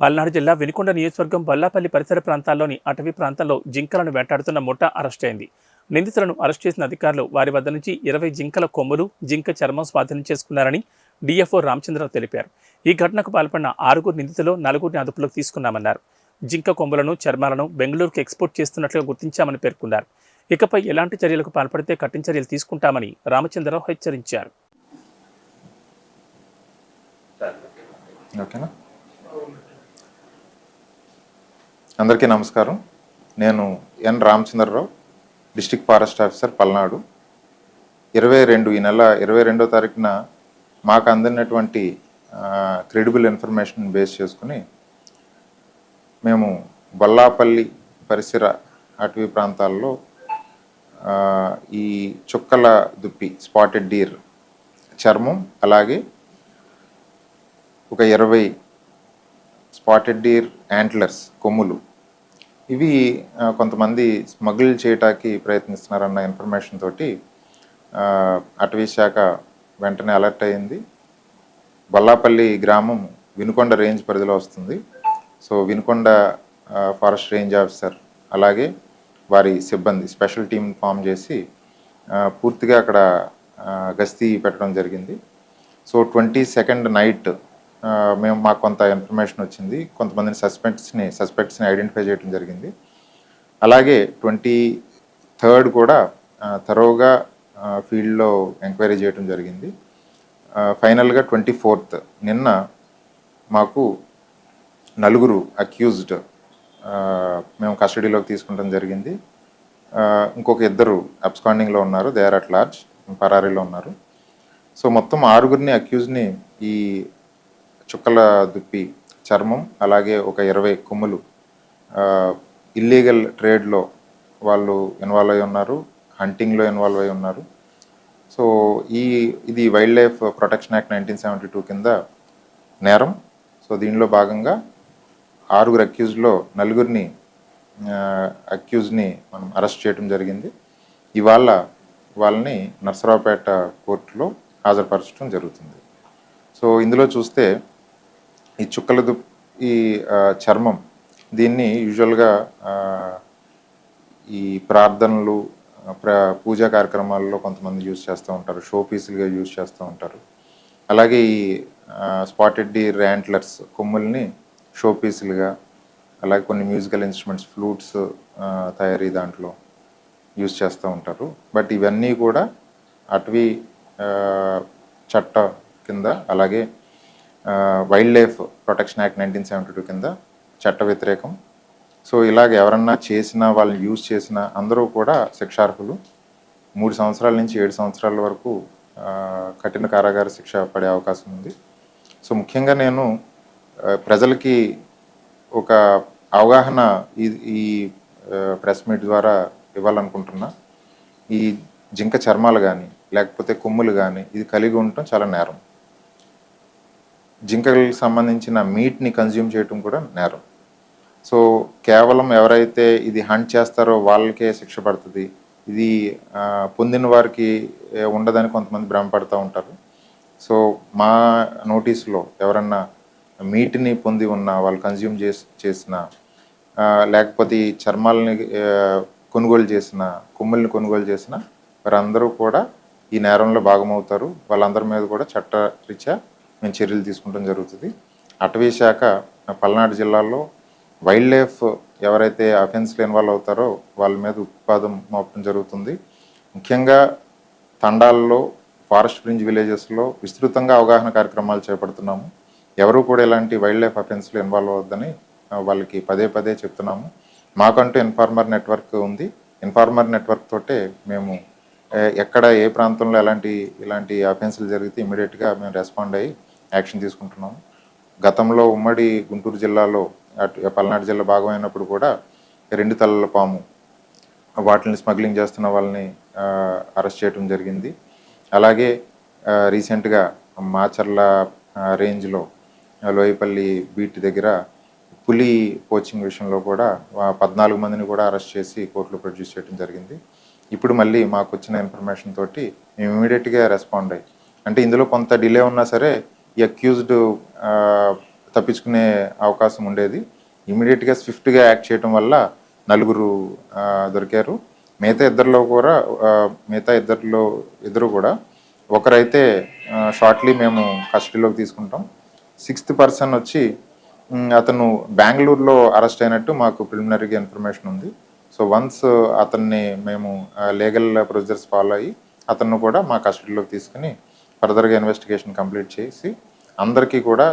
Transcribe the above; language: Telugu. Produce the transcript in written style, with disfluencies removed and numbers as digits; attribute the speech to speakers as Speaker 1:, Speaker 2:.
Speaker 1: పల్నాడు జిల్లా వినుకొండ నియోజకవర్గం బొల్లాపల్లి పరిసర ప్రాంతాల్లోని అటవీ ప్రాంతాల్లో జింకలను వేటాడుతున్న ముఠా అరెస్ట్ అయింది. నిందితులను అరెస్ట్ చేసిన అధికారులు వారి వద్ద నుంచి 20 జింకల కొమ్ములు, జింక చర్మం స్వాధీనం చేసుకున్నారని డిఎఫ్ఓ రామచంద్రరావు తెలిపారు. ఈ ఘటనకు పాల్పడిన 6 నిందితులు 4 అదుపులోకి తీసుకున్నామన్నారు. జింక కొమ్ములను, చర్మాలను బెంగళూరుకు ఎక్స్పోర్ట్ చేస్తున్నట్లుగా గుర్తించామని పేర్కొన్నారు. ఇకపై ఎలాంటి చర్యలకు పాల్పడితే కఠిన చర్యలు తీసుకుంటామని రామచంద్రరావు హెచ్చరించారు.
Speaker 2: అందరికీ నమస్కారం. నేను N Ramachandra Rao, district forest officer, Palnadu. ఈ నెల 22వ తారీఖున మాకు అందినటువంటి క్రెడిబుల్ ఇన్ఫర్మేషన్ బేస్ చేసుకుని మేము బొల్లాపల్లి పరిసర అటవీ ప్రాంతాల్లో ఈ చుక్కల దుప్పి, స్పాటెడ్ డీర్ చర్మం, అలాగే ఒక 20 స్పాటెడ్ డీర్ యాంట్లర్స్ కొమ్ములు, ఇవి కొంతమంది స్మగుల్ చేయటానికి ప్రయత్నిస్తున్నారన్న ఇన్ఫర్మేషన్ తోటి అటవీ శాఖ వెంటనే అలర్ట్ అయింది. బొల్లాపల్లి గ్రామం వినుకొండ రేంజ్ పరిధిలో వస్తుంది. So Vinukonda forest range officer అలాగే వారి సిబ్బంది స్పెషల్ టీమ్ ఫామ్ చేసి పూర్తిగా అక్కడ గస్తీ పెట్టడం జరిగింది. సో 22nd నైట్ మాకు కొంత ఇన్ఫర్మేషన్ వచ్చింది. కొంతమందిని సస్పెక్ట్స్ని ఐడెంటిఫై చేయడం జరిగింది. అలాగే 23rd కూడా థరోగా ఫీల్డ్లో ఎంక్వైరీ చేయడం జరిగింది. ఫైనల్గా 24th నిన్న మాకు 4 అక్యూజ్డ్ మేము కస్టడీలోకి తీసుకుంటాం జరిగింది. ఇంకొక 2 అబ్స్కాండింగ్లో ఉన్నారు, దే ఆర్ అట్ లార్జ్, పరారీలో ఉన్నారు. సో మొత్తం 6 అక్యూజ్ని ఈ చుక్కల దుప్పి చర్మం అలాగే ఒక 20 కొమ్ములు ఇల్లీగల్ ట్రేడ్లో వాళ్ళు ఇన్వాల్వ్ అయి ఉన్నారు, హంటింగ్లో ఇన్వాల్వ్ అయి ఉన్నారు. సో ఇది వైల్డ్ లైఫ్ ప్రొటెక్షన్ యాక్ట్ 1972 కింద నేరం. సో దీనిలో భాగంగా 6 అక్యూజ్లో 4 అక్యూజ్ని మనం అరెస్ట్ చేయడం జరిగింది. ఇవాళ వాళ్ళని నర్సరావుపేట కోర్టులో హాజరుపరచడం జరుగుతుంది. సో ఇందులో చూస్తే ఈ చుక్కల ఈ చర్మం, దీన్ని యూజువల్గా ఈ ప్రార్థనలు, పూజా కార్యక్రమాల్లో కొంతమంది యూజ్ చేస్తూ ఉంటారు, షో పీసులుగా యూజ్ చేస్తూ ఉంటారు. అలాగే ఈ స్పాటెడ్ డీర్ యాంట్లర్స్ కొమ్ముల్ని షో పీసులుగా, అలాగే కొన్ని మ్యూజికల్ ఇన్స్ట్రుమెంట్స్, ఫ్లూట్స్ తయారీ దాంట్లో యూజ్ చేస్తూ ఉంటారు. బట్ ఇవన్నీ కూడా అటవీ చట్ట కింద, అలాగే వైల్డ్ లైఫ్ ప్రొటెక్షన్ యాక్ట్ 1972 కింద చట్ట వ్యతిరేకం. సో ఇలాగ ఎవరన్నా చేసినా, వాళ్ళని యూజ్ చేసినా అందరూ కూడా శిక్షార్హులు. 3 సంవత్సరాల నుంచి 7 సంవత్సరాల వరకు కఠిన కారాగార శిక్ష పడే అవకాశం ఉంది. సో ముఖ్యంగా నేను ప్రజలకి ఒక అవగాహన ఈ ప్రెస్ మీట్ ద్వారా ఇవ్వాలనుకుంటున్నా. ఈ జింక చర్మాలు కానీ లేకపోతే కొమ్ములు కానీ ఇది కలిగి ఉండటం చాలా నేరం. జింకలకు సంబంధించిన మీట్ని కన్జ్యూమ్ చేయటం కూడా నేరం. సో కేవలం ఎవరైతే ఇది హంట్ చేస్తారో వాళ్ళకే శిక్ష పడుతుంది, ఇది పొందిన వారికి ఉండదని కొంతమంది భ్రమపడుతూ ఉంటారు. సో మా నోటీసులో ఎవరన్నా మీట్ని పొంది ఉన్న వాళ్ళు కన్జ్యూమ్ చేసిన, లేకపోతే ఈ చర్మాలని కొనుగోలు చేసిన, కొమ్ముల్ని కొనుగోలు చేసిన వారందరూ కూడా ఈ నేరంలో భాగమవుతారు. వాళ్ళందరి మీద కూడా చట్టరీత్యా మేము చర్యలు తీసుకుంటాం జరుగుతుంది. అటవీ శాఖ పల్నాడు జిల్లాలో వైల్డ్ లైఫ్ ఎవరైతే అఫెన్స్లో ఇన్వాల్వ్ అవుతారో వాళ్ళ మీద ఉత్పాదం మోపడం జరుగుతుంది. ముఖ్యంగా తండాల్లో, ఫారెస్ట్ ఫ్రింజ్ విలేజెస్లో విస్తృతంగా అవగాహన కార్యక్రమాలు చేపడుతున్నాము. ఎవరు కూడా ఇలాంటి వైల్డ్ లైఫ్ అఫెన్స్లో ఇన్వాల్వ్ అవ్వద్దని వాళ్ళకి పదే చెప్తున్నాము. మాకంటూ ఇన్ఫార్మర్ నెట్వర్క్ ఉంది. ఇన్ఫార్మర్ నెట్వర్క్ తోటే మేము ఎక్కడ ఏ ప్రాంతంలో ఇలాంటి అఫెన్స్లు జరిగితే ఇమీడియట్గా మేము రెస్పాండ్ అయ్యి యాక్షన్ తీసుకుంటున్నాము. గతంలో ఉమ్మడి గుంటూరు జిల్లాలో పల్నాడు జిల్లా భాగమైనప్పుడు కూడా 2 తలల పాము వాటిని స్మగ్లింగ్ చేస్తున్న వాళ్ళని అరెస్ట్ చేయడం జరిగింది. అలాగే రీసెంట్గా మాచర్ల రేంజ్లో లోయపల్లి బీట్ దగ్గర పులి పోచింగ్ విషయంలో కూడా 14 మందిని కూడా అరెస్ట్ చేసి కోర్టులో ప్రొడ్యూస్ చేయడం జరిగింది. ఇప్పుడు మళ్ళీ మాకు వచ్చిన ఇన్ఫర్మేషన్ తోటి మేము ఇమీడియట్గా రెస్పాండ్ అయ్యి, అంటే ఇందులో కొంత డిలే ఉన్నా సరే ఈ అక్యూజ్డ్ తప్పించుకునే అవకాశం ఉండేది. ఇమీడియట్గా స్విఫ్ట్గా యాక్ట్ చేయడం వల్ల నలుగురు దొరికారు. మిగతా ఇద్దరు కూడా ఒకరైతే షార్ట్లీ మేము కస్టడీలోకి తీసుకుంటాం. 6th పర్సన్ వచ్చి అతను బెంగళూరులో అరెస్ట్ అయినట్టు మాకు ప్రిలిమినరీగా ఇన్ఫర్మేషన్ ఉంది. సో వన్స్ అతన్ని మేము లీగల్ ప్రొసీజర్స్ ఫాలో అయ్యి అతను కూడా మా కస్టడీలోకి తీసుకుని ఫర్దర్గా ఇన్వెస్టిగేషన్ కంప్లీట్ చేసి అందరికీ కూడా